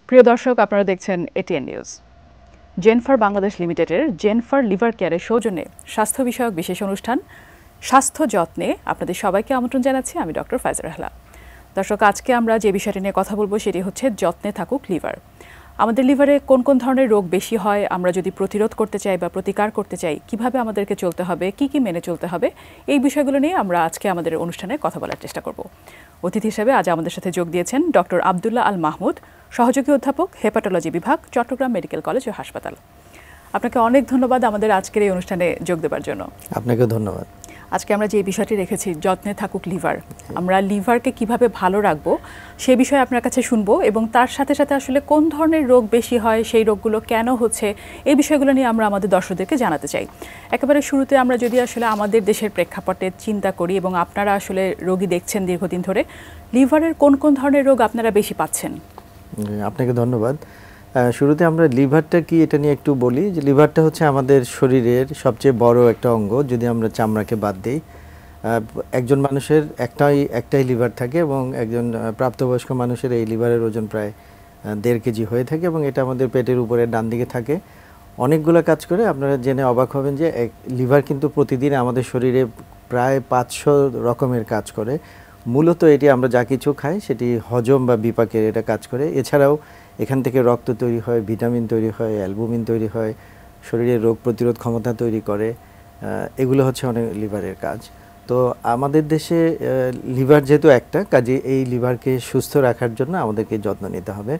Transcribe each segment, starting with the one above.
প্রিয় দর্শক, আপনারা দেখছেন এটিএন নিউজ। জেনফার বাংলাদেশ লিমিটেডের জেনফার লিভার কেয়ারের সৌজন্যে স্বাস্থ্য বিষয়ক বিশেষ অনুষ্ঠান স্বাস্থ্য যত্নে আপনাদের সবাইকে আমন্ত্রণ জানাচ্ছি। আমি ডক্টর ফায়জা রাহলা। দর্শক, আজকে আমরা যে বিষয়টি নিয়ে কথা বলবো সেটি হচ্ছে যত্নে থাকুক লিভার। আমাদের লিভারে কোন কোন ধরনের রোগ বেশি হয়, আমরা যদি প্রতিরোধ করতে চাই বা প্রতিকার করতে চাই, কিভাবে আমাদেরকে চলতে হবে, কি কি মেনে চলতে হবে, এই বিষয়গুলো নিয়ে আমরা আজকে আমাদের অনুষ্ঠানে কথা বলার চেষ্টা করব। অতিথি হিসেবে আজ আমাদের সাথে যোগ দিয়েছেন ডক্টর আব্দুল্লাহ আল মাহমুদ, সহযোগী অধ্যাপক, হেপাটোলজি বিভাগ, চট্টগ্রাম মেডিকেল কলেজ ও হাসপাতাল। আপনাকে অনেক ধন্যবাদ আমাদের আজকের এই অনুষ্ঠানে যোগ দেওয়ার জন্য। আপনাকে ধন্যবাদ। আজকে আমরা যে বিষয়টি রেখেছি, যত্নে থাকুক লিভার, আমরা লিভারকে কিভাবে ভালো রাখবো সে বিষয়ে আপনার কাছে শুনবো, এবং তার সাথে সাথে আসলে কোন ধরনের রোগ বেশি হয়, সেই রোগগুলো কেন হচ্ছে, এই বিষয়গুলো নিয়ে আমরা আমাদের দর্শকদেরকে জানাতে চাই। একেবারে শুরুতে আমরা যদি আসলে আমাদের দেশের প্রেক্ষাপটে চিন্তা করি, এবং আপনারা আসলে রোগী দেখছেন দীর্ঘদিন ধরে, লিভারের কোন কোন ধরনের রোগ আপনারা বেশি পাচ্ছেন? আপনাকে ধন্যবাদ। শুরুতে আমরা লিভারটা কি এটা নিয়ে একটু বলি। যে লিভারটা হচ্ছে আমাদের শরীরের সবচেয়ে বড় একটা অঙ্গ, যদি আমরা চামড়াকে বাদ দিই। একজন মানুষের একটাই লিভার থাকে, এবং একজন প্রাপ্তবয়স্ক মানুষের এই লিভারের ওজন প্রায় 1.5 কেজি হয়ে থাকে, এবং এটা আমাদের পেটের উপরে ডান দিকে থাকে। অনেকগুলো কাজ করে। আপনারা জেনে অবাক হবেন যে লিভার কিন্তু প্রতিদিন আমাদের শরীরে প্রায় 500 রকমের কাজ করে। মূলত এটি আমরা যা কিছু খাই সেটি হজম বা বিপাকের এটা কাজ করে। এছাড়াও এখান থেকে রক্ত তৈরি হয়, ভিটামিন তৈরি হয়, অ্যালবুমিন তৈরি হয়, শরীরের রোগ প্রতিরোধ ক্ষমতা তৈরি করে। এগুলো হচ্ছে অনেক লিভারের কাজ। তো আমাদের দেশে লিভার যেহেতু একটা কাজে, এই লিভারকে সুস্থ রাখার জন্য আমাদেরকে যত্ন নিতে হবে।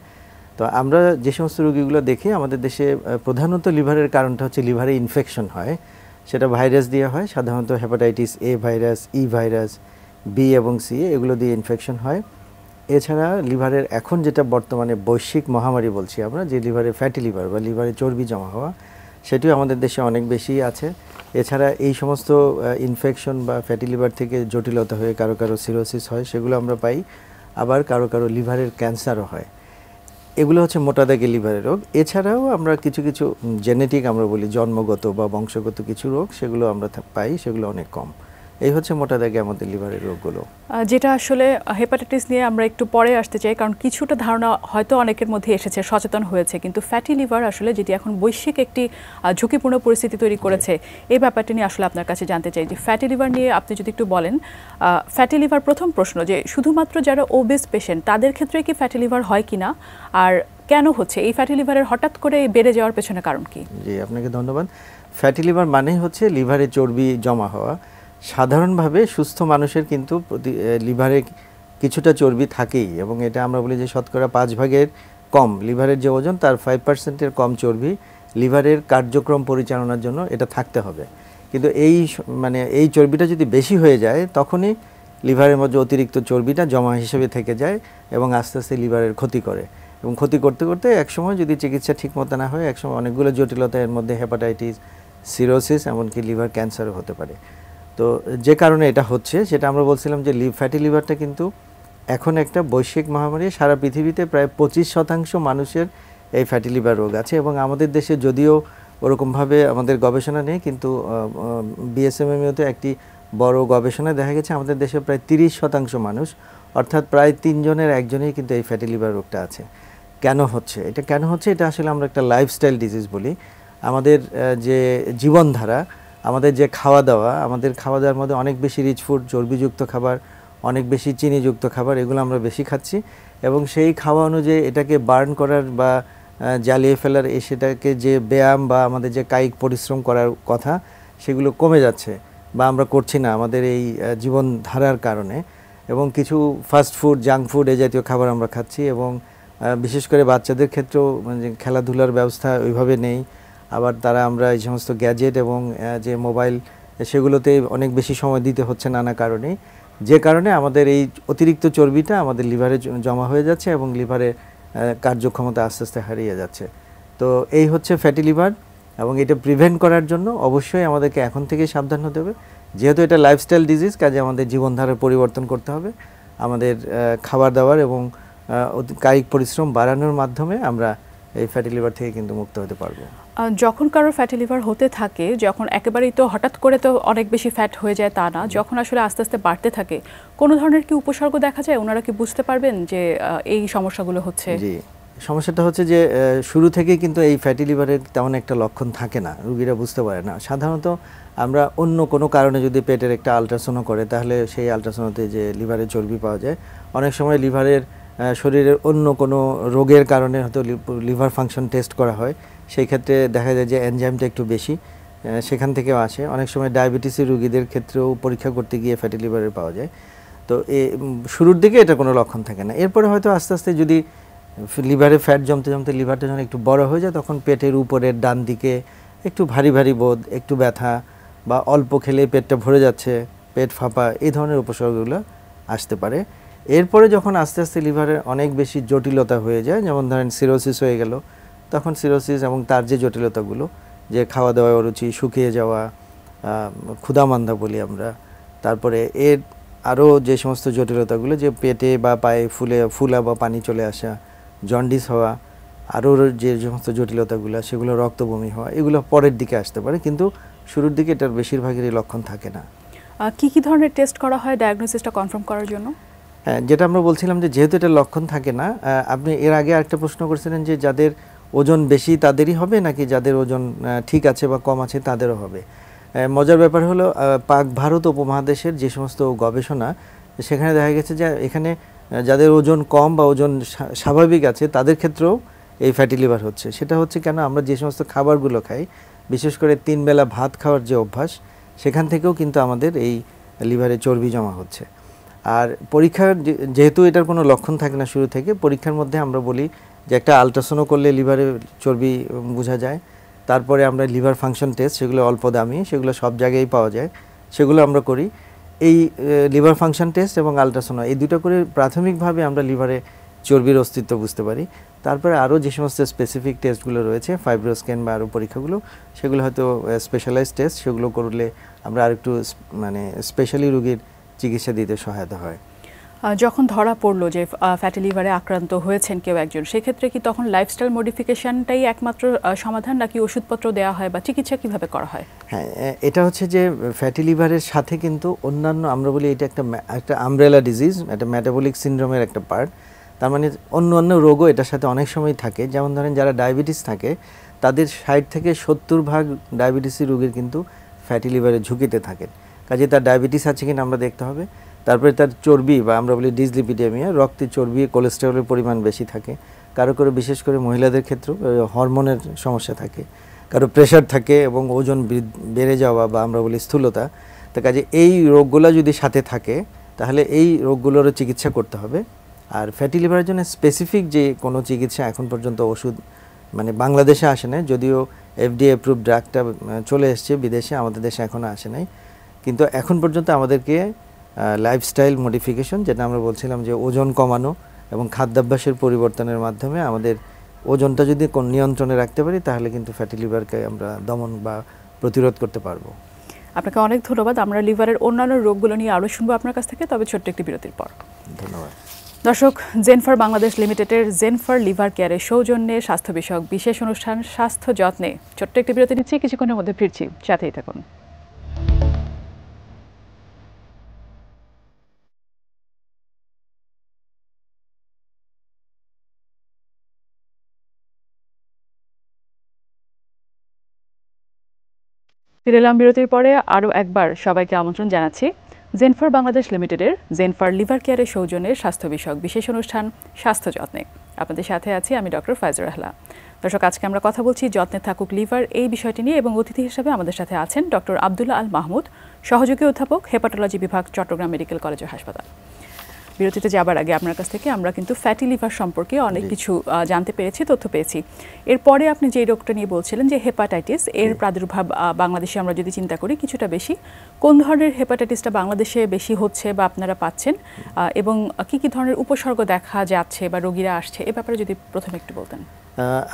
তো আমরা যে সমস্ত রোগীগুলো দেখি আমাদের দেশে, প্রধানত লিভারের কারণটা হচ্ছে লিভারে ইনফেকশন হয়। সেটা ভাইরাস দিয়ে হয়, সাধারণত hepatitis A virus, E virus, B এবং সি, এগুলো দিয়ে ইনফেকশন হয়। এছাড়া লিভারের এখন যেটা বর্তমানে বৈশ্বিক মহামারী বলছি আমরা, যে লিভারে ফ্যাটি লিভার বা লিভারে চর্বি জমা হওয়া, সেটিও আমাদের দেশে অনেক বেশি আছে। এছাড়া এই সমস্ত ইনফেকশন বা ফ্যাটি লিভার থেকে জটিলতা হয়ে কারো কারো সিরোসিস হয়, সেগুলো আমরা পাই। আবার কারো কারো লিভারের ক্যান্সারও হয়। এগুলো হচ্ছে মোটা দাগে লিভারের রোগ। এছাড়াও আমরা কিছু কিছু জেনেটিক, আমরা বলি জন্মগত বা বংশগত কিছু রোগ, সেগুলো আমরা পাই, সেগুলো অনেক কম। এই হচ্ছে মোটা দাগে আমাদের লিভারের রোগগুলো। যেটা আসলে হেপাটাইটিস নিয়ে আমরা একটু পরে আসতে চাই, কারণ কিছুটা ধারণা হয়তো অনেকের মধ্যে এসেছে, সচেতন হয়েছে, কিন্তু ফ্যাটি লিভার আসলে যেটি এখন বৈশ্বিক একটি ঝুঁকিপূর্ণ পরিস্থিতি তৈরি করেছে, এই ব্যাপারটি নিয়ে আসলে আপনার কাছে জানতে চাই যে ফ্যাটি লিভার নিয়ে আপনি যদি একটু বলেন। ফ্যাটি লিভার, প্রথম প্রশ্ন, যে শুধুমাত্র যারা ওবেস পেশেন্ট তাদের ক্ষেত্রে কি ফ্যাটি লিভার হয় কিনা, আর কেন হচ্ছে এই ফ্যাটি লিভারের হঠাৎ করে বেড়ে যাওয়ার পেছনে কারণ কি? জি, আপনাকে ধন্যবাদ। ফ্যাটি লিভার মানেই হচ্ছে লিভারে চর্বি জমা হওয়া। সাধারণভাবে সুস্থ মানুষের কিন্তু লিভারে কিছুটা চর্বি থাকেই, এবং এটা আমরা বলি যে শতকরা 5 ভাগের কম লিভারের যে ওজন, তার 5%-এর কম চর্বি লিভারের কার্যক্রম পরিচালনার জন্য এটা থাকতে হবে। কিন্তু এই চর্বিটা যদি বেশি হয়ে যায়, তখনই লিভারের মধ্যে অতিরিক্ত চর্বিটা জমা হিসেবে থেকে যায়, এবং আস্তে আস্তে লিভারের ক্ষতি করে। এবং ক্ষতি করতে করতে একসময় যদি চিকিৎসা ঠিকমতো না হয়, একসময় অনেকগুলো জটিলতা, এর মধ্যে হেপাটাইটিস, সিরোসিস, এমনকি লিভার ক্যান্সারও হতে পারে। তো যে কারণে এটা হচ্ছে, সেটা আমরা বলছিলাম যে ফ্যাটি লিভারটা কিন্তু এখন একটা বৈশ্বিক মহামারী। সারা পৃথিবীতে প্রায় 25% মানুষের এই ফ্যাটি লিভার রোগ আছে, এবং আমাদের দেশে যদিও ওরকমভাবে আমাদের গবেষণা নেই, কিন্তু বিএসএমএমইউতে একটি বড় গবেষণায় দেখা গেছে আমাদের দেশে প্রায় 30% মানুষ, অর্থাৎ প্রায় 3 জনের 1 জনেই কিন্তু এই ফ্যাটি লিভার রোগটা আছে। কেন হচ্ছে এটা আসলে আমরা একটা লাইফস্টাইল ডিজিজ বলি। আমাদের যে জীবনধারা, আমাদের যে খাওয়া দাওয়া, আমাদের খাওয়া দাওয়ার মধ্যে অনেক বেশি রিচ ফুড, চর্বিযুক্ত খাবার, অনেক বেশি চিনিযুক্ত খাবার, এগুলো আমরা বেশি খাচ্ছি, এবং সেই খাওয়া অনুযায়ী এটাকে বার্ন করার বা জ্বালিয়ে ফেলার, সেটাকে যে ব্যায়াম বা আমাদের যে কায়িক পরিশ্রম করার কথা, সেগুলো কমে যাচ্ছে বা আমরা করছি না আমাদের এই জীবনধারার কারণে। এবং কিছু ফাস্ট ফুড, জাঙ্ক ফুড, এই জাতীয় খাবার আমরা খাচ্ছি, এবং বিশেষ করে বাচ্চাদের ক্ষেত্রেও খেলাধুলার ব্যবস্থা ওইভাবে নেই। আবার আমরা এই সমস্ত গ্যাজেট এবং যে মোবাইল, সেগুলোতে অনেক বেশি সময় দিতে হচ্ছে নানা কারণেই, যে কারণে আমাদের এই অতিরিক্ত চর্বিটা আমাদের লিভারে জমা হয়ে যাচ্ছে, এবং লিভারের কার্যক্ষমতা আস্তে আস্তে হারিয়ে যাচ্ছে। তো এই হচ্ছে ফ্যাটি লিভার, এবং এটা প্রিভেন্ট করার জন্য অবশ্যই আমাদেরকে এখন থেকে সাবধান হতে হবে। যেহেতু এটা লাইফস্টাইল ডিজিজ, কাজে আমাদের জীবনধারার পরিবর্তন করতে হবে। আমাদের খাবার দাবার এবং কায়িক পরিশ্রম বাড়ানোর মাধ্যমে আমরা এই ফ্যাটি লিভার থেকে কিন্তু মুক্ত হতে পারবো। যখন কারো ফ্যাটি লিভার হতে থাকে, যখন একেবারেই তো হঠাৎ করে তো অনেক বেশি ফ্যাট হয়ে যায় তা না, যখন আসলে আস্তে আস্তে বাড়তে থাকে, কোনো ধরনের কি উপসর্গ দেখা যায়? ওনারা কি বুঝতে পারবেন যে এই সমস্যাগুলো হচ্ছে? জি, সমস্যাটা হচ্ছে যে শুরু থেকেই কিন্তু এই ফ্যাটি লিভারের তেমন একটা লক্ষণ থাকে না, রুগীরা বুঝতে পারে না। সাধারণত আমরা অন্য কোনো কারণে যদি পেটের একটা আলট্রাসাউন্ড করে, তাহলে সেই আলট্রাসাউন্ডে যে লিভারের চর্বি পাওয়া যায়, অনেক সময় লিভারের শরীরের অন্য কোনো রোগের কারণে হয়তো লিভার ফাংশন টেস্ট করা হয়, সেই ক্ষেত্রে দেখা যায় যে এনজাইমটা একটু বেশি, সেখান থেকেও আসে। অনেক সময় ডায়াবেটিসের রুগীদের ক্ষেত্রেও পরীক্ষা করতে গিয়ে ফ্যাটি লিভারের পাওয়া যায়। তো শুরুর দিকে এটা কোনো লক্ষণ থাকে না। এরপরে হয়তো আস্তে আস্তে যদি লিভারে ফ্যাট জমতে জমতে লিভারটা যখন একটু বড় হয়ে যায়, তখন পেটের উপরের ডান দিকে একটু ভারী ভারী বোধ, একটু ব্যথা, বা অল্প খেলে পেটটা ভরে যাচ্ছে, পেট ফাঁপা, এই ধরনের উপসর্গগুলো আসতে পারে। এরপরে যখন আস্তে আস্তে লিভারের অনেক বেশি জটিলতা হয়ে যায়, যেমন ধরেন সিরোসিস হয়ে গেল, তখন সিরোসিস এবং তার যে জটিলতাগুলো, যে খাওয়া দাওয়ায় অরুচি, শুকিয়ে যাওয়া, ক্ষুধামান্দা বলি আমরা, তারপরে এর আরও যে সমস্ত জটিলতাগুলো, যে পেটে বা পায়ে ফুলা বা পানি চলে আসা, জন্ডিস হওয়া, আরও যে সমস্ত জটিলতাগুলো, সেগুলো রক্ত বমি হওয়া, এগুলো পরের দিকে আসতে পারে, কিন্তু শুরুর দিকে এটার বেশিরভাগেরই লক্ষণ থাকে না। কি ধরনের টেস্ট করা হয় ডায়াগনোসিসটা কনফার্ম করার জন্য? হ্যাঁ, যেটা আমরা বলছিলাম যে যেহেতু এটা লক্ষণ থাকে না, আপনি এর আগে আরেকটা প্রশ্ন করেছিলেন যে যাদের ওজন বেশি তাদেরই হবে নাকি যাদের ওজন ঠিক আছে বা কম আছে তাদেরও হবে। মজার ব্যাপার হলো, পাক ভারত উপমহাদেশের যে সমস্ত গবেষণা, সেখানে দেখা গেছে যে এখানে যাদের ওজন কম বা ওজন স্বাভাবিক আছে তাদের ক্ষেত্রেও এই ফ্যাটি লিভার হচ্ছে। সেটা হচ্ছে কেন, আমরা যে সমস্ত খাবারগুলো খাই, বিশেষ করে 3 বেলা ভাত খাওয়ার যে অভ্যাস, সেখান থেকেও কিন্তু আমাদের এই লিভারে চর্বি জমা হচ্ছে। আর পরীক্ষার যেহেতু এটার কোনো লক্ষণ থাকে না শুরু থেকে, পরীক্ষার মধ্যে আমরা বলি যে একটা আলট্রাসাউন্ড করলে লিভারে চর্বি বোঝা যায়। তারপরে আমরা লিভার ফাংশন টেস্ট, সেগুলো অল্প দামি, সেগুলো সব জায়গায় পাওয়া যায়, সেগুলো আমরা করি। এই লিভার ফাংশন টেস্ট এবং আলট্রাসাউন্ড, এই দুটো করে প্রাথমিকভাবে আমরা লিভারে চর্বির অস্তিত্ব বুঝতে পারি। তারপরে আরও যে সমস্ত স্পেসিফিক টেস্টগুলো রয়েছে, ফাইব্রোস্ক্যান বা আরও পরীক্ষাগুলো, সেগুলো হয়তো স্পেশালাইজড টেস্ট, সেগুলো করলে আমরা আরেকটু মানে স্পেশালি রোগীর চিকিৎসা দিতে সহায়তা হয়। যখন ধরা পড়লো যে ফ্যাটি লিভারে আক্রান্ত হয়েছেন কেউ একজন, সেক্ষেত্রে কি তখন লাইফস্টাইল মডিফিকেশনটাই একমাত্র সমাধান, নাকি ওষুধপত্র দেওয়া হয় বা চিকিৎসা কিভাবে করা হয়? হ্যাঁ, এটা হচ্ছে যে ফ্যাটি লিভারের সাথে কিন্তু অন্যান্য, আমরা বলি এটা একটা আমব্রেলা ডিজিজ, একটা মেটাবলিক সিনড্রোমের একটা পার্ট। তার মানে অন্য রোগও এটার সাথে অনেক সময় থাকে। যেমন ধরেন যারা ডায়াবেটিস থাকে, তাদের 60 থেকে 70% ডায়াবেটিসের রোগীর কিন্তু ফ্যাটি লিভারের ঝুঁকিতে থাকেন। কাজে তার ডায়াবেটিস আছে কিনা আমরা দেখতে হবে। তারপরে তার চর্বি বা আমরা বলি ডিসলিপিডেমিয়া, রক্তে চর্বি, কোলেস্টেরলের পরিমাণ বেশি থাকে। কারো বিশেষ করে মহিলাদের ক্ষেত্রেও হরমোনের সমস্যা থাকে, কারো প্রেশার থাকে এবং ওজন বেড়ে যাওয়া বা আমরা বলি স্থূলতা। তো কাজে এই রোগগুলো যদি সাথে থাকে, তাহলে এই রোগগুলোরও চিকিৎসা করতে হবে। আর ফ্যাটি লিভারের জন্য স্পেসিফিক যে কোনো চিকিৎসা এখন পর্যন্ত ওষুধ মানে বাংলাদেশে আসে নাই, যদিও FDA অ্যাপ্রুভ ড্রাগটা চলে এসছে বিদেশে, আমাদের দেশে এখনও আসে নাই। কিন্তু এখন পর্যন্ত আমাদেরকে লাইফস্টাইল মডিফিকেশন, যেটা আমরা বলছিলাম যে ওজন কমানো এবং খাদ্যাভ্যাসের পরিবর্তনের মাধ্যমে আমাদের ওজনটা যদি নিয়ন্ত্রণে রাখতে পারি, তাহলে কিন্তু ফ্যাটি লিভারকে আমরা দমন বা প্রতিরোধ করতে পারবো। আপনাকে অনেক ধন্যবাদ। আমরা লিভারের অন্যান্য রোগগুলো নিয়ে আরও শুনবো আপনার কাছ থেকে, তবে ছোট্ট একটি বিরতির পর। ধন্যবাদ। দর্শক, জেনফার বাংলাদেশ লিমিটেডের জেনফার লিভার কেয়ারের সৌজন্যে স্বাস্থ্য বিষয়ক বিশেষ অনুষ্ঠান স্বাস্থ্য যত্নে ছোট্ট একটি বিরতি নিচ্ছি, কিছুক্ষণের মধ্যে ফিরছি, সাথেই থাকুন। ফিরে এলাম বিরতির পরে। আরও একবার সবাইকে আমন্ত্রণ জানাচ্ছি জেনফার বাংলাদেশ লিমিটেডের জেনফার লিভার কেয়ারের সৌজন্যে স্বাস্থ্য বিষয়ক বিশেষ অনুষ্ঠান স্বাস্থ্য যত্নে। আপনাদের সাথে আছি আমি ডক্টর ফাইজুর রহলা। দর্শক, আজকে আমরা কথা বলছি যত্নে থাকুক লিভার এই বিষয়টি নিয়ে, এবং অতিথি হিসেবে আমাদের সাথে আছেন ডক্টর আব্দুল্লাহ আল মাহমুদ, সহযোগী অধ্যাপক, হেপাটোলজি বিভাগ, চট্টগ্রাম মেডিকেল কলেজ ও হাসপাতাল। বিরতিতে যাবার আগে আপনার কাছ থেকে আমরা কিন্তু ফ্যাটি লিভার সম্পর্কে অনেক কিছু জানতে পেরেছি, তথ্য পেয়েছি। এরপরে আপনি যে রোগটা নিয়ে বলছিলেন যে হেপাটাইটিস, এর প্রাদুর্ভাব বাংলাদেশে আমরা যদি চিন্তা করি কিছুটা বেশি। কোন ধরনের হেপাটাইটিসটা বাংলাদেশে বেশি হচ্ছে বা আপনারা পাচ্ছেন, এবং কি কি ধরনের উপসর্গ দেখা যাচ্ছে বা রোগীরা আসছে, এ ব্যাপারে যদি প্রথমে একটু বলতেন।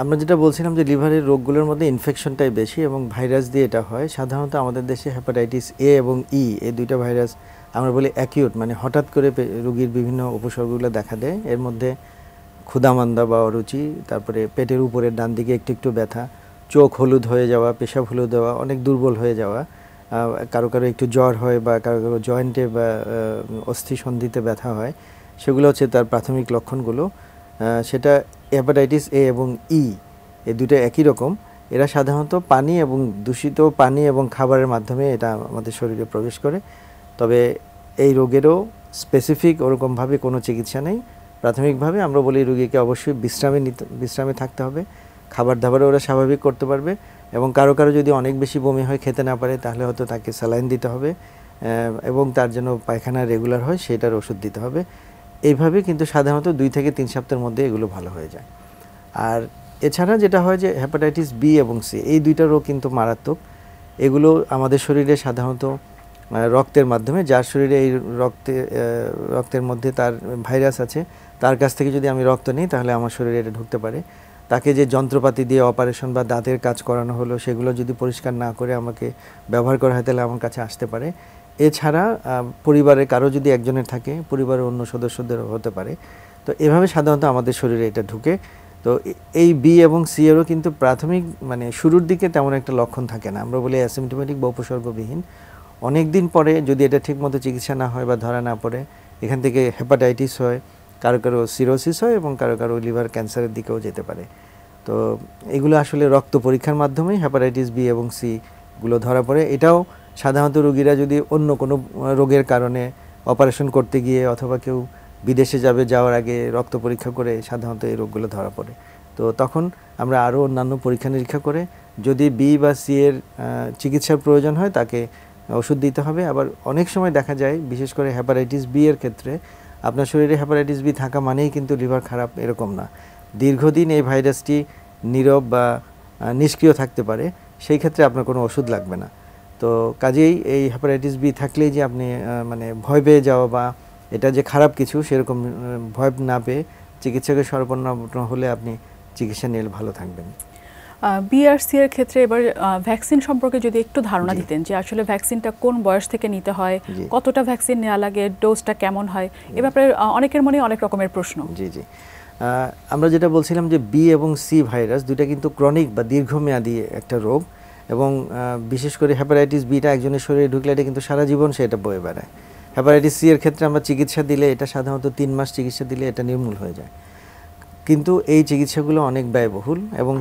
আমরা যেটা বলছিলাম যে লিভারের রোগগুলোর মধ্যে ইনফেকশনটাই বেশি এবং ভাইরাস দিয়ে এটা হয়। সাধারণত আমাদের দেশে হেপাটাইটিস এ এবং ই, এই দুইটা ভাইরাস আমরা বলি অ্যাকিউট, মানে হঠাৎ করে রোগীর বিভিন্ন উপসর্গগুলো দেখা দেয়। এর মধ্যে ক্ষুধামান্দা বা অরুচি, তারপরে পেটের উপরের ডান দিকে একটু ব্যথা, চোখ হলুদ হয়ে যাওয়া, পেশাব হলুদ হওয়া, অনেক দুর্বল হয়ে যাওয়া, কারো একটু জ্বর হয় বা কারো জয়েন্টে বা অস্থি সন্ধিতে ব্যথা হয়, সেগুলো হচ্ছে তার প্রাথমিক লক্ষণগুলো। সেটা হেপাটাইটিস এ এবং ই, এই দুটো একই রকম। এরা সাধারণত পানি এবং দূষিত পানি এবং খাবারের মাধ্যমে এটা আমাদের শরীরে প্রবেশ করে। তবে এই রোগেরও স্পেসিফিক ওরকমভাবে কোনো চিকিৎসা নেই। প্রাথমিকভাবে আমরা বলি রোগীকে অবশ্যই বিশ্রামে থাকতে হবে, খাবার দাবারও ওরা স্বাভাবিক করতে পারবে, এবং কারো কারো যদি অনেক বেশি বমি হয়, খেতে না পারে, তাহলে হয়তো তাকে স্যালাইন দিতে হবে, এবং তার জন্য পায়খানা রেগুলার হয় সেটার ওষুধ দিতে হবে। এইভাবে কিন্তু সাধারণত 2 থেকে 3 সপ্তাহের মধ্যে এগুলো ভালো হয়ে যায়। আর এছাড়া যেটা হয় যে হেপাটাইটিস বি এবং সি, এই দুইটা রোগ কিন্তু মারাত্মক। এগুলো আমাদের শরীরে সাধারণত রক্তের মাধ্যমে, যার শরীরে এই রক্তের মধ্যে তার ভাইরাস আছে, তার কাছ থেকে যদি আমি রক্ত নিই তাহলে আমার শরীরে এটা ঢুকতে পারে। তাকে যে যন্ত্রপাতি দিয়ে অপারেশন বা দাঁতের কাজ করানো হলো সেগুলো যদি পরিষ্কার না করে আমাকে ব্যবহার করা হয় তাহলে আমার কাছে আসতে পারে। এছাড়া পরিবারে কারো যদি একজনের থাকে, পরিবারের অন্য সদস্যদেরও হতে পারে। তো এভাবে সাধারণত আমাদের শরীরে এটা ঢুকে। তো এই বি এবং সি এরও কিন্তু প্রাথমিক মানে শুরুর দিকে তেমন একটা লক্ষণ থাকে না, আমরা বলি অ্যাসিমটোমেটিক বা উপসর্গবিহীন। অনেক দিন পরে যদি এটা ঠিকমতো চিকিৎসা না হয় বা ধরা না পড়ে, এখান থেকে হেপাটাইটিস হয়, কারো কারো সিরোসিস হয়, এবং কারো কারো লিভার ক্যান্সারের দিকেও যেতে পারে। তো এগুলো আসলে রক্ত পরীক্ষার মাধ্যমেই হেপাটাইটিস বি এবং সি গুলো ধরা পড়ে। এটাও সাধারণত রোগীরা যদি অন্য কোনো রোগের কারণে অপারেশন করতে গিয়ে অথবা কেউ বিদেশে যাওয়ার আগে রক্ত পরীক্ষা করে সাধারণত এই রোগগুলো ধরা পড়ে। তো তখন আমরা আরও অন্যান্য পরীক্ষা নিরীক্ষা করে যদি বি বা সি এর চিকিৎসার প্রয়োজন হয় তাকে ওষুধ দিতে হবে। আবার অনেক সময় দেখা যায়, বিশেষ করে হেপাটাইটিস বি এর ক্ষেত্রে, আপনার শরীরে হেপাটাইটিস বি থাকা মানেই কিন্তু লিভার খারাপ এরকম না। দীর্ঘদিন এই ভাইরাসটি নীরব বা নিষ্ক্রিয় থাকতে পারে, সেই ক্ষেত্রে আপনার কোনো ওষুধ লাগবে না। তো কাজেই এই হেপাটাইটিস বি থাকলেই যে আপনি মানে ভয় পেয়ে যাওয়া বা এটা যে খারাপ কিছু সেরকম ভয় না পেয়ে চিকিৎসকের শরণাপন্ন হলে আপনি চিকিৎসা নিলে ভালো থাকবেন। বিআরসি এর ক্ষেত্রে এবার ভ্যাকসিন সম্পর্কে যদি একটু ধারণা দিতেন যে আসলে ভ্যাকসিনটা কোন বয়স থেকে নিতে হয়, কতটা ভ্যাকসিন নেওয়া লাগে, ডোজটা কেমন হয়, এ ব্যাপারে অনেকের মনে অনেক রকমের প্রশ্ন। জি জি, আমরা যেটা বলছিলাম যে বি এবং সি ভাইরাস দুইটা কিন্তু ক্রনিক বা দীর্ঘমেয়াদী একটা রোগ, এবং বিশেষ করে হেপাটাইটিস বিটা একজনের শরীরে ঢুকলে এটা কিন্তু সারা জীবন সে এটা বয়ে বেড়ায়। হেপাটাইটিস সি এর ক্ষেত্রে আমরা চিকিৎসা দিলে, এটা সাধারণত 3 মাস চিকিৎসা দিলে এটা নির্মূল হয়ে যায়। কিন্তু এই চিকিৎসাগুলো অনেক ব্যয়বহুল, এবং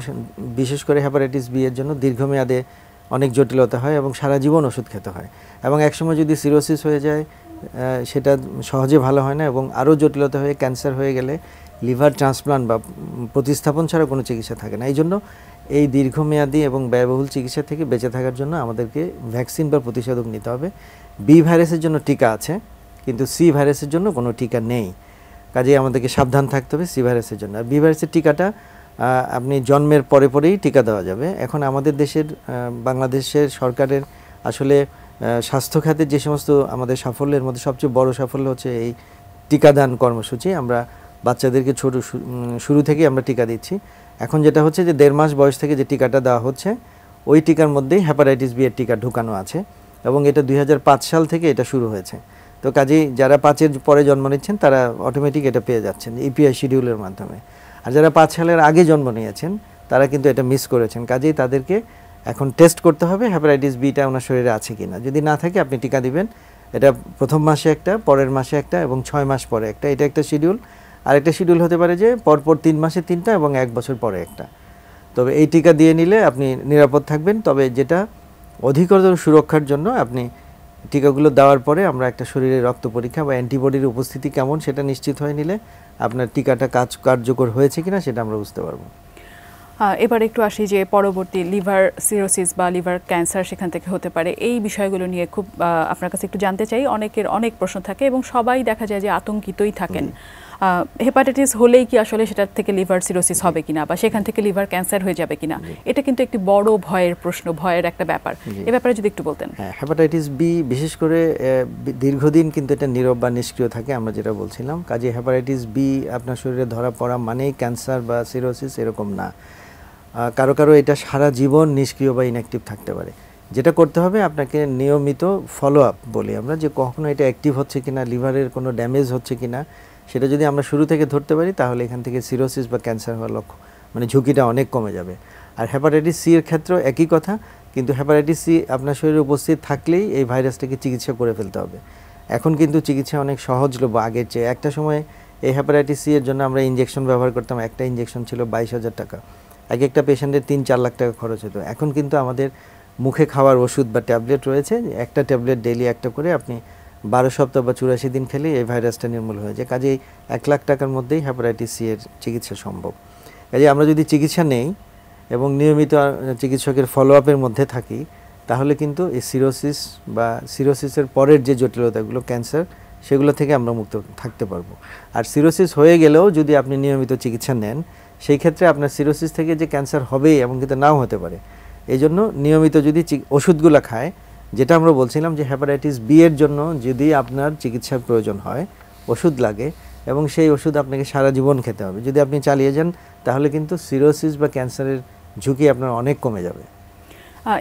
বিশেষ করে হেপাটাইটিস বি এর জন্য দীর্ঘমেয়াদে অনেক জটিলতা হয় এবং সারা জীবন ওষুধ খেতে হয়। এবং একসময় যদি সিরোসিস হয়ে যায় সেটা সহজে ভালো হয় না, এবং আরও জটিলতা হয়ে ক্যান্সার হয়ে গেলে লিভার ট্রান্সপ্লান্ট বা প্রতিস্থাপন ছাড়া কোনো চিকিৎসা থাকে না। এই জন্য এই দীর্ঘমেয়াদী এবং ব্যয়বহুল চিকিৎসা থেকে বেঁচে থাকার জন্য আমাদেরকে ভ্যাকসিন বা প্রতিষেধক নিতে হবে। বি ভাইরাসের জন্য টিকা আছে, কিন্তু সি ভাইরাসের জন্য কোনো টিকা নেই। কাজেই আমাদেরকে সাবধান থাকতে হবে সি ভাইরাসের জন্য। আর বি ভাইরাসের টিকাটা আপনি জন্মের পরেই টিকা দেওয়া যাবে। এখন আমাদের দেশের বাংলাদেশের সরকারের আসলে স্বাস্থ্য খাতের যে সমস্ত আমাদের সাফল্যের মধ্যে সবচেয়ে বড় সাফল্য হচ্ছে এই টিকাদান কর্মসূচি। আমরা বাচ্চাদেরকে শুরু থেকেই আমরা টিকা দিচ্ছি। এখন যেটা হচ্ছে যে 1.5 মাস বয়স থেকে যে টিকাটা দেওয়া হচ্ছে, ওই টিকার মধ্যেই হেপাটাইটিস বি এর টিকা ঢুকানো আছে, এবং এটা 2005 সাল থেকে এটা শুরু হয়েছে। তো কাজেই যারা 5-এর পরে জন্ম নিচ্ছেন তারা অটোমেটিক এটা পেয়ে যাচ্ছেন ইপিআই শিডিউলের মাধ্যমে। আর যারা 5 সালের আগে জন্ম নিয়েছেন তারা কিন্তু এটা মিস করেছেন। কাজেই তাদেরকে এখন টেস্ট করতে হবে হেপাটাইটিস বিটা ওনার শরীরে আছে কিনা। যদি না থাকে আপনি টিকা দিবেন। এটা প্রথম মাসে একটা, পরের মাসে একটা, এবং 6 মাস পরে একটা, এটা একটা শিডিউল। আরেকটা শিডিউল হতে পারে যে পরপর 3 মাসে 3টা এবং 1 বছর পরে একটা। তবে এই টিকা দিয়ে নিলে আপনি নিরাপদ থাকবেন। তবে যেটা অধিকতর সুরক্ষার জন্য আপনি টিকাগুলো দেওয়ার পরে আমরা একটা শরীরে রক্ত পরীক্ষা বা অ্যান্টিবডির উপস্থিতি কেমন সেটা নিশ্চিত হয়ে নিলে আপনার টিকাটা কার্যকর হয়েছে কিনা সেটা আমরা বুঝতে পারবো। এবার একটু আসি যে পরবর্তী লিভার সিরোসিস বা লিভার ক্যান্সার সেখান থেকে হতে পারে, এই বিষয়গুলো নিয়ে খুব আপনার কাছে একটু জানতে চাই। অনেকের অনেক প্রশ্ন থাকে এবং সবাই দেখা যায় যে আতঙ্কিতই থাকেন। হেপাটাইটিস হলেই কি আসলে সেটার থেকে লিভার সিরোসিস হবে কিনা বা সেখান থেকে লিভার ক্যান্সার হয়ে যাবে কিনা, এটা কিন্তু একটি বড় ভয়ের প্রশ্ন, ভয়ের একটা ব্যাপার। এই ব্যাপারে যদি একটু বলতেন। হ্যাঁ, হেপাটাইটিস বি বিশেষ করে দীর্ঘদিন কিন্তু এটা নীরব বা নিষ্ক্রিয় থাকে, আমরা যেটা বলছিলাম। কাজে হেপাটাইটিস বি আপনার শরীরে ধরা পড়া মানেই ক্যান্সার বা সিরোসিস এরকম না। কারো কারো এটা সারা জীবন নিষ্ক্রিয় বা ইনঅ্যাক্টিভ থাকতে পারে। যেটা করতে হবে আপনাকে নিয়মিত ফলো আপ বলি আমরা, যে কখনো এটা অ্যাক্টিভ হচ্ছে কিনা, লিভারের কোনো ড্যামেজ হচ্ছে কিনা, সেটা যদি আমরা শুরু থেকে ধরতে পারি তাহলে এখান থেকে সিরোসিস বা ক্যান্সার হওয়ার ঝুঁকিটা অনেক কমে যাবে। আর হেপাটাইটিস সি এর ক্ষেত্রেও একই কথা, কিন্তু হেপাটাইটিস সি আপনার শরীরে উপস্থিত থাকলেই এই ভাইরাসটাকে চিকিৎসা করে ফেলতে হবে। এখন কিন্তু চিকিৎসা অনেক সহজলভ্য আগের চেয়ে। একটা সময় এই হেপাটাইটিস সি এর জন্য আমরা ইনজেকশন ব্যবহার করতাম, একটা ইনজেকশন ছিল 22,000 টাকা, এক একটা পেশেন্টের 3-4 লাখ টাকা খরচ হতো। এখন কিন্তু আমাদের মুখে খাওয়ার ওষুধ বা ট্যাবলেট রয়েছে, একটা ট্যাবলেট ডেইলি একটা করে আপনি 12 সপ্তাহ বা 84 দিন খেলে এই ভাইরাসটা নির্মূল হয়ে যায়। কাজেই 1 লাখ টাকার মধ্যেই হেপাটাইটিস সি এর চিকিৎসা সম্ভব। কাজে আমরা যদি চিকিৎসা নেই এবং নিয়মিত চিকিৎসকের ফলো আপের মধ্যে থাকি, তাহলে কিন্তু এই সিরোসিস বা সিরোসিসের পরের যে জটিলতাগুলো ক্যান্সার, সেগুলো থেকে আমরা মুক্ত থাকতে পারবো। আর সিরোসিস হয়ে গেলেও যদি আপনি নিয়মিত চিকিৎসা নেন, সেই ক্ষেত্রে আপনার সিরোসিস থেকে যে ক্যান্সার হবেই এমন কিন্তু নাও হতে পারে। এই জন্য নিয়মিত যদি ওষুধগুলো খায়, যেটা আমরা বলছিলাম যে হেপাটাইটিস বি এর জন্য যদি আপনার চিকিৎসার প্রয়োজন হয়, ওষুধ লাগে এবং সেই ওষুধ আপনাকে সারা জীবন খেতে হবে। যদি আপনি চালিয়ে যান তাহলে কিন্তু সিরোসিস বা ক্যান্সারের ঝুঁকি আপনার অনেক কমে যাবে।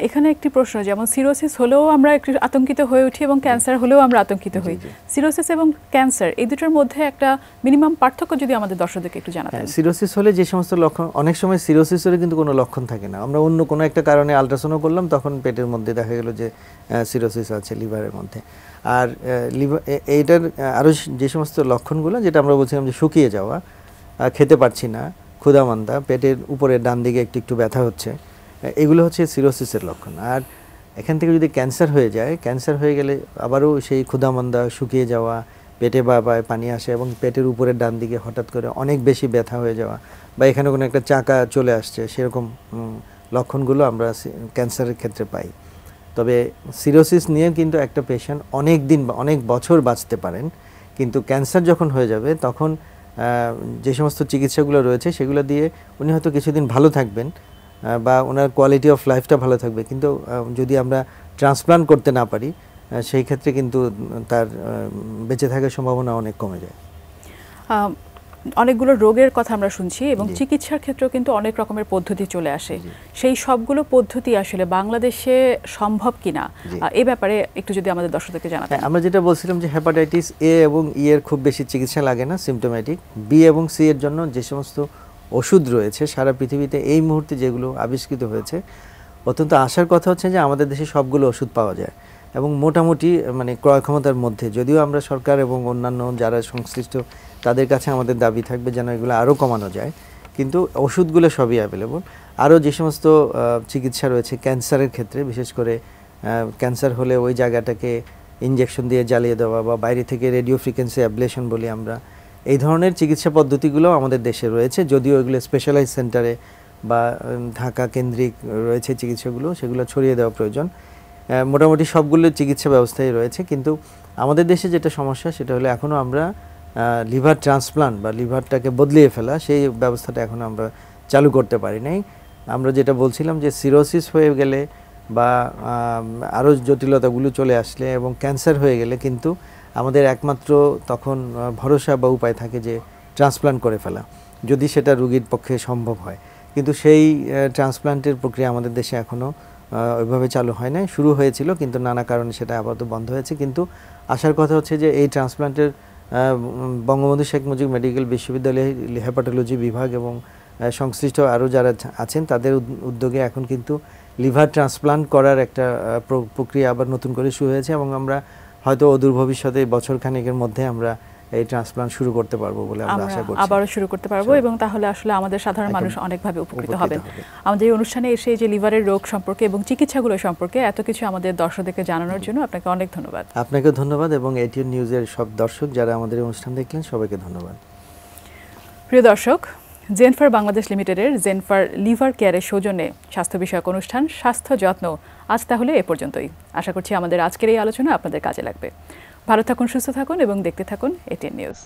এখানে একটি প্রশ্ন, যেমন সিরোসিস হলেও আমরা একটু আতঙ্কিত হয়ে উঠি এবং ক্যান্সার হলেও আমরা আতঙ্কিত হই, সিরোসিস এবং ক্যান্সার এই দুটোর মধ্যে একটা মিনিমাম পার্থক্য যদি আমাদের দর্শকদেরকে একটু জানাতেন। সিরোসিস হলে যে সমস্ত লক্ষণ, অনেক সময় সিরোসিস হলে কিন্তু কোনো লক্ষণ থাকে না, আমরা অন্য কোনো একটা কারণে আলট্রাসাউন্ড করলাম, তখন পেটের মধ্যে দেখা গেল যে সিরোসিস আছে লিভারের মধ্যে। আর লিভার এইটার আরও যে সমস্ত লক্ষণগুলো, যেটা আমরা বলছিলাম যে শুকিয়ে যাওয়া, খেতে পারছি না, ক্ষুধামান্দা, পেটের উপরের ডান দিকে একটু একটু ব্যথা হচ্ছে, এগুলো হচ্ছে সিরোসিসের লক্ষণ। আর এখান থেকে যদি ক্যান্সার হয়ে যায়, ক্যান্সার হয়ে গেলে আবারও সেই ক্ষুধামান্দা, শুকিয়ে যাওয়া, পেটে বায় পানি আসে এবং পেটের উপরের ডান দিকে হঠাৎ করে অনেক বেশি ব্যথা হয়ে যাওয়া, বা এখানে কোনো একটা চাকা চলে আসছে, সেরকম লক্ষণগুলো আমরা ক্যান্সারের ক্ষেত্রে পাই। তবে সিরোসিস নিয়ে কিন্তু একটা পেশেন্ট অনেক দিন বা অনেক বছর বাঁচতে পারেন, কিন্তু ক্যান্সার যখন হয়ে যাবে তখন যে সমস্ত চিকিৎসাগুলো রয়েছে সেগুলো দিয়ে উনি হয়তো কিছুদিন ভালো থাকবেন বা ওনার কোয়ালিটি অফ লাইফটা ভালো থাকবে, কিন্তু যদি আমরা ট্রান্সপ্লান্ট করতে না পারি, সেই ক্ষেত্রে কিন্তু তার বেঁচে থাকার সম্ভাবনা অনেক কমে যায়। অনেকগুলো রোগের কথা আমরা শুনছি এবং চিকিৎসার ক্ষেত্রেও কিন্তু অনেক রকমের পদ্ধতি চলে আসে, সেই সবগুলো পদ্ধতি আসলে বাংলাদেশে সম্ভব কিনা এই ব্যাপারে একটু যদি আমাদের দর্শকদেরকে জানাতেন। আমরা যেটা বলছিলাম যে হেপাটাইটিস এ এবং ই এর খুব বেশি চিকিৎসা লাগে না, সিমটোম্যাটিক। বি এবং সি এর জন্য যে সমস্ত ওষুধ রয়েছে সারা পৃথিবীতে এই মুহূর্তে যেগুলো আবিষ্কৃত হয়েছে, অত্যন্ত আশার কথা হচ্ছে যে আমাদের দেশে সবগুলো ওষুধ পাওয়া যায় এবং মোটামুটি মানে ক্রয় ক্ষমতার মধ্যে। যদিও আমরা সরকার এবং অন্যান্য যারা সংশ্লিষ্ট তাদের কাছে আমাদের দাবি থাকবে যেন এগুলো আরও কমানো যায়, কিন্তু ওষুধগুলো সবই অ্যাভেলেবল। আরও যে সমস্ত চিকিৎসা রয়েছে ক্যান্সারের ক্ষেত্রে, বিশেষ করে ক্যান্সার হলে ওই জায়গাটাকে ইনজেকশন দিয়ে জ্বালিয়ে দেওয়া বা বাইরে থেকে রেডিও ফ্রিকোয়েন্সি অ্যাবলেশন বলি আমরা, এই ধরনের চিকিৎসা পদ্ধতিগুলো আমাদের দেশে রয়েছে। যদিও এগুলো স্পেশালাইজ সেন্টারে বা ঢাকা কেন্দ্রিক রয়েছে চিকিৎসাগুলো, সেগুলো ছড়িয়ে দেওয়া প্রয়োজন। মোটামুটি সবগুলো চিকিৎসা ব্যবস্থাই রয়েছে, কিন্তু আমাদের দেশে যেটা সমস্যা সেটা হলো এখনও আমরা লিভার ট্রান্সপ্লান্ট বা লিভারটাকে বদলিয়ে ফেলা, সেই ব্যবস্থাটা এখনও আমরা চালু করতে পারি নাই। আমরা যেটা বলছিলাম যে সিরোসিস হয়ে গেলে বা আরও জটিলতাগুলো চলে আসলে এবং ক্যান্সার হয়ে গেলে কিন্তু আমাদের একমাত্র তখন ভরসা বা উপায় থাকে যে ট্রান্সপ্লান্ট করে ফেলা, যদি সেটা রোগীর পক্ষে সম্ভব হয়। কিন্তু সেই ট্রান্সপ্লান্টের প্রক্রিয়া আমাদের দেশে এখনও ওইভাবে চালু হয় নাই। শুরু হয়েছিল কিন্তু নানা কারণে সেটা আপাতত বন্ধ হয়েছে। কিন্তু আশার কথা হচ্ছে যে এই ট্রান্সপ্লান্টের বঙ্গবন্ধু শেখ মুজিব মেডিকেল বিশ্ববিদ্যালয়ের হেপাটোলজি বিভাগ এবং সংশ্লিষ্ট আরও যারা আছেন তাদের উদ্যোগে এখন কিন্তু লিভার ট্রান্সপ্লান্ট করার একটা প্রক্রিয়া আবার নতুন করে শুরু হয়েছে এবং আমরা হয়তো অদূর ভবিষ্যতে বছরখানেকের মধ্যে আমরা এই ট্রান্সপ্লান্ট শুরু করতে পারবো বলে আমরা আশা করছি। আবারও শুরু করতে পারবো এবং তাহলে আসলে আমাদের সাধারণ মানুষ অনেকভাবে উপকৃত হবেন। আমাদের এই অনুষ্ঠানে এসে যে লিভারের রোগ সম্পর্কে এবং চিকিৎসাগুলো সম্পর্কে এত কিছু আমাদের দর্শকদেরকে জানানোর জন্য আপনাকে অনেক ধন্যবাদ। আপনাকে ধন্যবাদ এবং এটিএন নিউজের সব দর্শক যারা আমাদের অনুষ্ঠান দেখলেন সবাইকে ধন্যবাদ। প্রিয় দর্শক, জেনফার বাংলাদেশ লিমিটেডের জেনফার লিভার কেয়ারের সৌজন্যে স্বাস্থ্য বিষয়ক অনুষ্ঠান স্বাস্থ্য যত্ন আজ তাহলে এ পর্যন্তই। আশা করছি আমাদের আজকের এই আলোচনা আপনাদের কাজে লাগবে। ভালো থাকুন, সুস্থ থাকুন এবং দেখতে থাকুন এটিএন নিউজ।